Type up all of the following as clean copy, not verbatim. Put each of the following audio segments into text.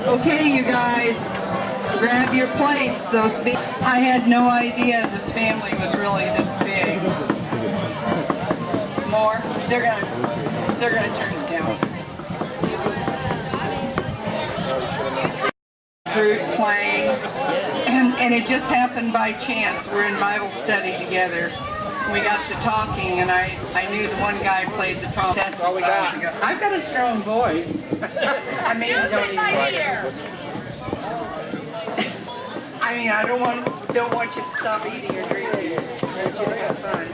Okay, you guys, grab your plates. I had no idea this family was really this big. More? They're gonna turn it down. Group playing, and it just happened by chance. We're in Bible study together. We got to talking, and I knew the one guy played the trumpet. That's all we got. I've got a strong voice. I maybe don't even like it. I mean, I don't want you to stop eating or drinking. I want you to have fun.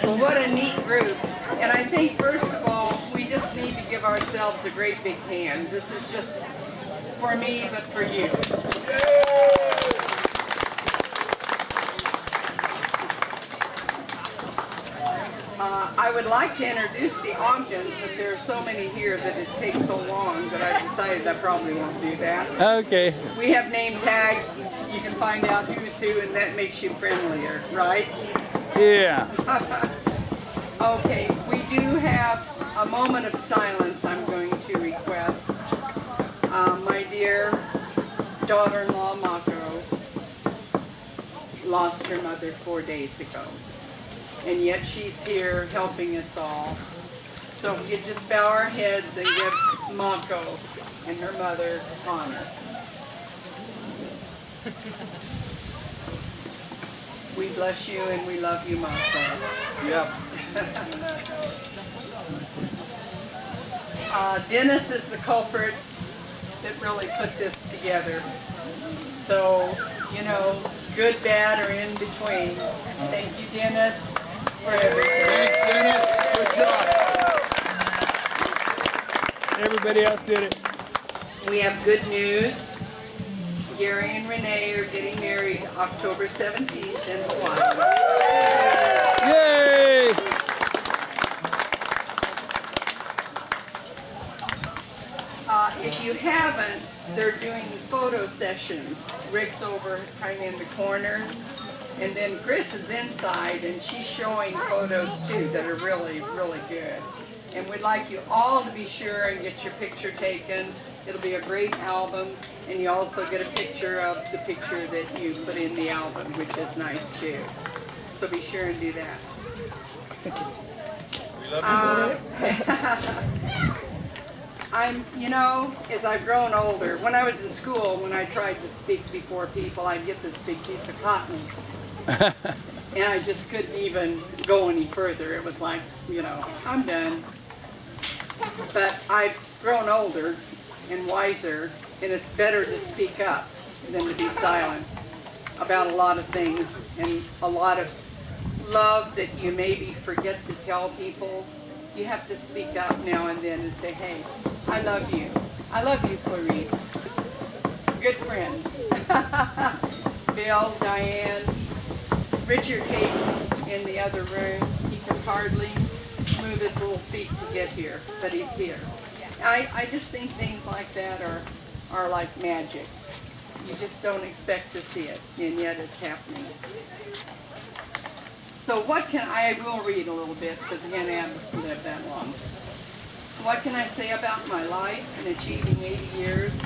Well, what a neat group. And I think, first of all, we just need to give ourselves a great big hand. This is just for me, but for you. I would like to introduce the Ogdens, but there are so many here that it takes so long that I decided I probably won't do that. Okay. We have name tags. You can find out who's who, and that makes you friendlier, right? Yeah. Okay, we do have a moment of silence I'm going to request. My dear daughter-in-law, Mako, lost her mother 4 days ago. And yet she's here helping us all. So we could just bow our heads and give Mako and her mother honor. We bless you and we love you, Mako. Yep. Dennis is the culprit that really put this together. So, you know, good, bad, or in between. Thank you, Dennis, for everything. Thanks, Dennis. Good job. Everybody else did it. We have good news. Gary and Renee are getting married October 17th in Hawaii. Yay! If you haven't, they're doing photo sessions. Rick's over kind of in the corner, and then Chris is inside, and she's showing photos too that are really, really good. And we'd like you all to be sure and get your picture taken. It'll be a great album, and you also get a picture of the picture that you put in the album, which is nice too. So be sure and do that. You know, as I've grown older, when I was in school, when I tried to speak before people, I'd get this big piece of cotton. And I just couldn't even go any further. It was like, you know, I'm done. But I've grown older and wiser, and it's better to speak up than to be silent about a lot of things, and a lot of love that you maybe forget to tell people. You have to speak up now and then and say, hey, I love you. I love you, Clarice. Good friend. Bill, Diane, Richard Hayden's in the other room. He can hardly move his little feet to get here, but he's here. I just think things like that are like magic. You just don't expect to see it, and yet it's happening. So I will read a little bit, because again, I haven't lived that long. What can I say about my life in achieving 80 years?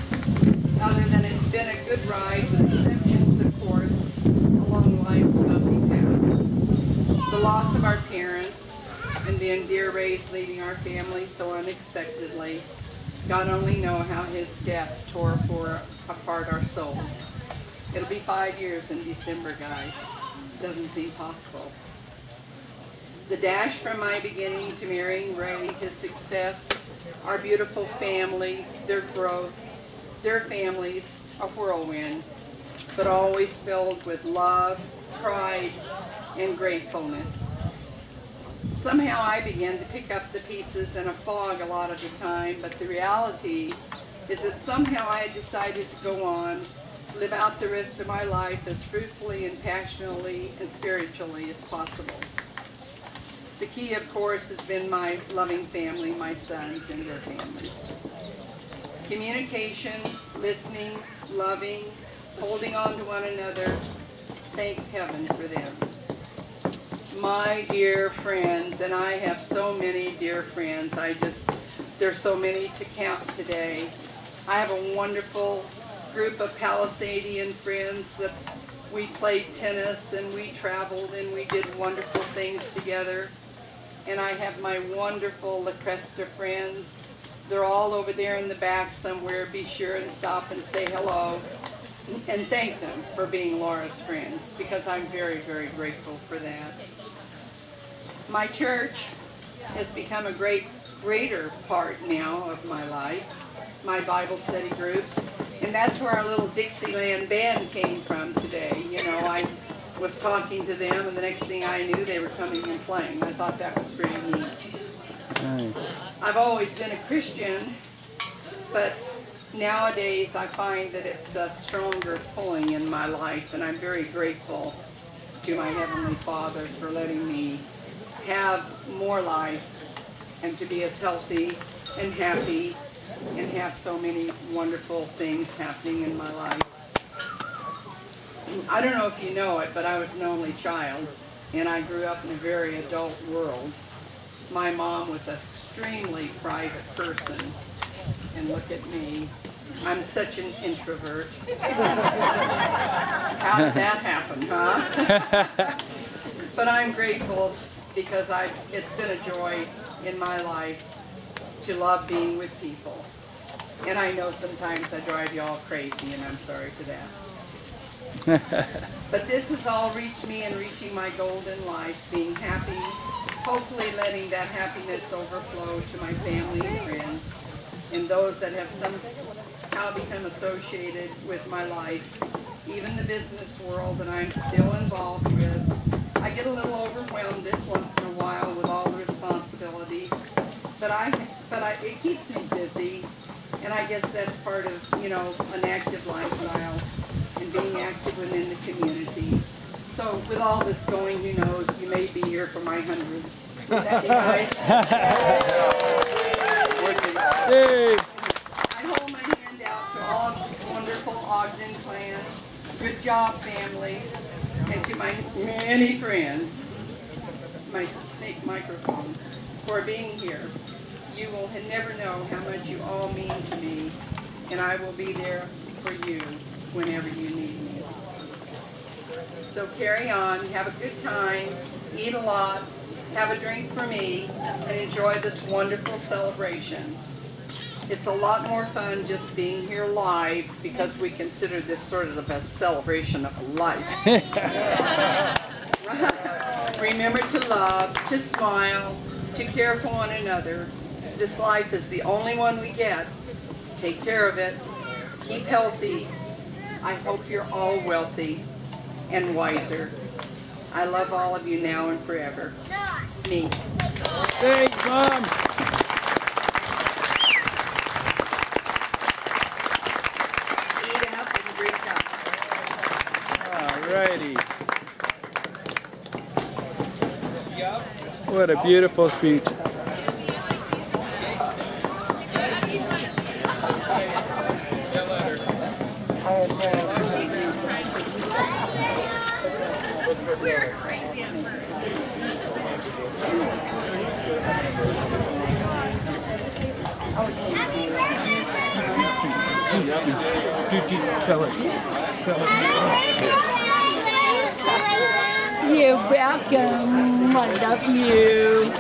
Other than it's been a good ride, with exceptions, of course, along life's bumpy path. The loss of our parents, and then dear Ray's leaving our family so unexpectedly. God only knows how his death tore apart our souls. It'll be 5 years in December, guys. Doesn't seem possible. The dash from my beginning to marrying Ray, his success, our beautiful family, their growth, their families, a whirlwind, but always filled with love, pride, and gratefulness. Somehow I began to pick up the pieces in a fog a lot of the time, but the reality is that somehow I had decided to go on, live out the rest of my life as fruitfully and passionately and spiritually as possible. The key, of course, has been my loving family, my sons and their families. Communication, listening, loving, holding on to one another. Thank heaven for them. My dear friends, and I have so many dear friends, there's so many to count today. I have a wonderful group of Palisadian friends that we played tennis and we traveled and we did wonderful things together. And I have my wonderful La Cresta friends. They're all over there in the back somewhere. Be sure and stop and say hello and thank them for being Laura's friends, because I'm very, very grateful for that. My church has become a greater part now of my life, my Bible study groups, and that's where our little Dixieland band came from today. You know, I was talking to them, and the next thing I knew, they were coming and playing. I thought that was pretty neat. Nice. I've always been a Christian, but nowadays I find that it's a stronger pulling in my life, and I'm very grateful to my Heavenly Father for letting me have more life and to be as healthy and happy and have so many wonderful things happening in my life. I don't know if you know it, but I was an only child, and I grew up in a very adult world. My mom was an extremely private person, and look at me. I'm such an introvert. How did that happen, huh? But I'm grateful because it's been a joy in my life to love being with people. And I know sometimes I drive you all crazy, and I'm sorry for that. But this has all reached me and reaching my golden life, being happy, hopefully letting that happiness overflow to my family and friends, and those that have somehow become associated with my life, even the business world that I'm still involved with. I get a little overwhelmed once in a while with all the responsibility, but it keeps me busy, and I guess that's part of, you know, an active lifestyle and being active within the community. So with all this going, who knows, you may be here for my 100th. Would that be nice? Hey. I hold my hand out to all of this wonderful Ogden clan, good job families, and to my many friends, my snake microphone, for being here. You will never know how much you all mean to me, and I will be there for you whenever you need me. So carry on, have a good time, eat a lot, have a drink for me, and enjoy this wonderful celebration. It's a lot more fun just being here live because we consider this sort of a celebration of life. Remember to love, to smile, to care for one another. This life is the only one we get. Take care of it. Keep healthy. I hope you're all wealthy and wiser. I love all of you now and forever. Me. Thanks, Mom. Eat up and drink up. Alrighty. What a beautiful speech. We're crazy at You're welcome. I love you.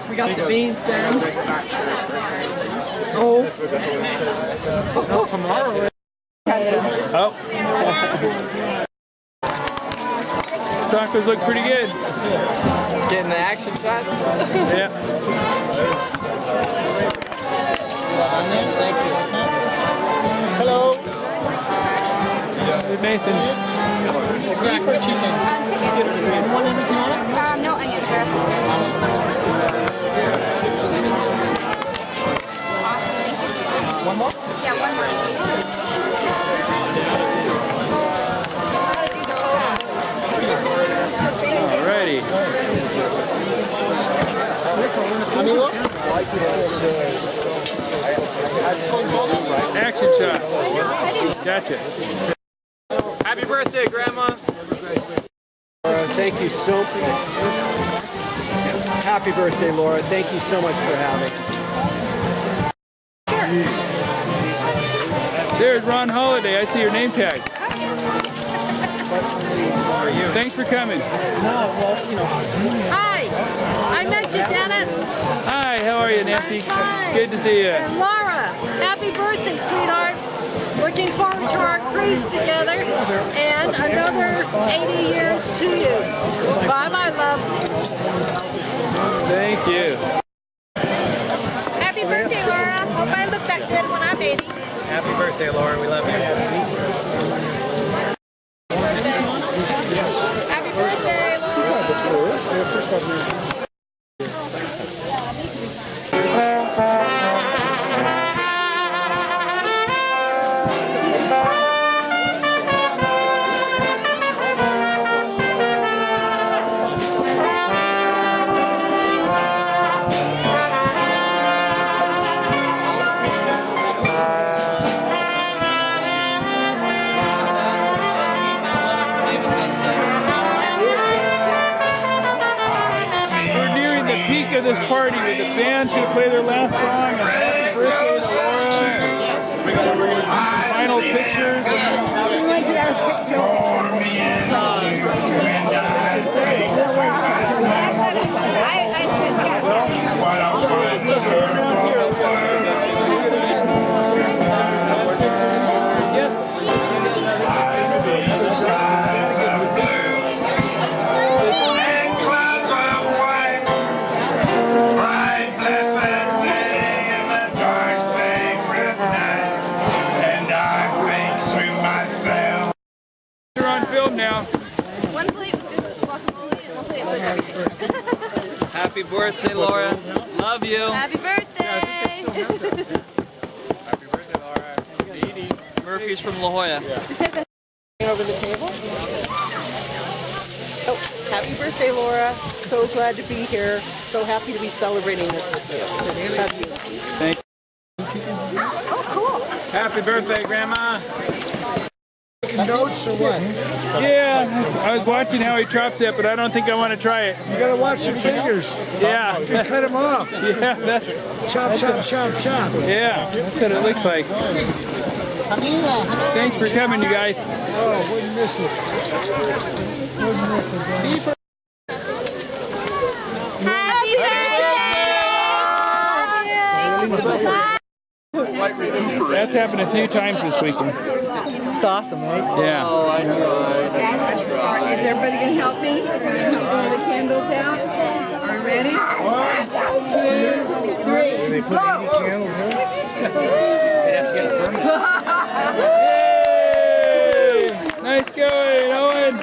We got the beans down. Oh. Tomorrow. Oh. Tacos look pretty good. Getting the action shots? Yeah. Thank you. Hello. Hey, Nathan. Beef or chicken? Chicken. One everything on it? No onions. The rest is One more? yeah, one more. Alrighty. Amigo? Action shot. Gotcha. Happy birthday, Grandma. Thank you so much. Happy birthday, Laura. Thank you so much for having us. There's Ron Holiday. I see your name tag. How are you? Thanks for coming. Hi, I met you, Dennis. Hi, how are you, Nancy? Hi. Good to see you. And Laura, happy birthday, sweetheart. Looking forward to our cruise together and another 80 years to you. Bye, my love. Thank you. Happy birthday, Laura. Hope I look that good when I'm 80. Happy birthday, Laura. We love you. Happy birthday, Laura. We're nearing the peak of this party with the band's going to play their last song and happy birthday to Laura. We're going to do some final pictures. You're on film now. One plate with just guacamole and one plate with everything. Happy birthday, Laura. Love you. Happy birthday! Murphy's from La Jolla. Over the table. Oh, happy birthday, Laura. So glad to be here. So happy to be celebrating this with you. Love you. Thank Happy birthday, Grandma. Notes or what? Yeah, I was watching how he chops it, but I don't think I want to try it. You gotta watch your fingers. Yeah. Cut them off. Yeah, Chop, chop, chop, chop. yeah, that's what it looks like. Thanks for coming, you guys. Oh, wouldn't miss it. Wouldn't miss it. Happy birthday! That's happened a few times this weekend. It's awesome, right? Yeah. Is everybody going to help me? Blow the candles out. Are we ready? 1, 2, 3. Blow! Yay! Nice going, Owen.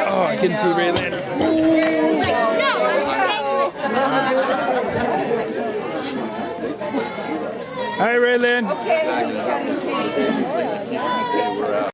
Oh, I can see Raylan. No, I'm Hi, Raylan. Okay,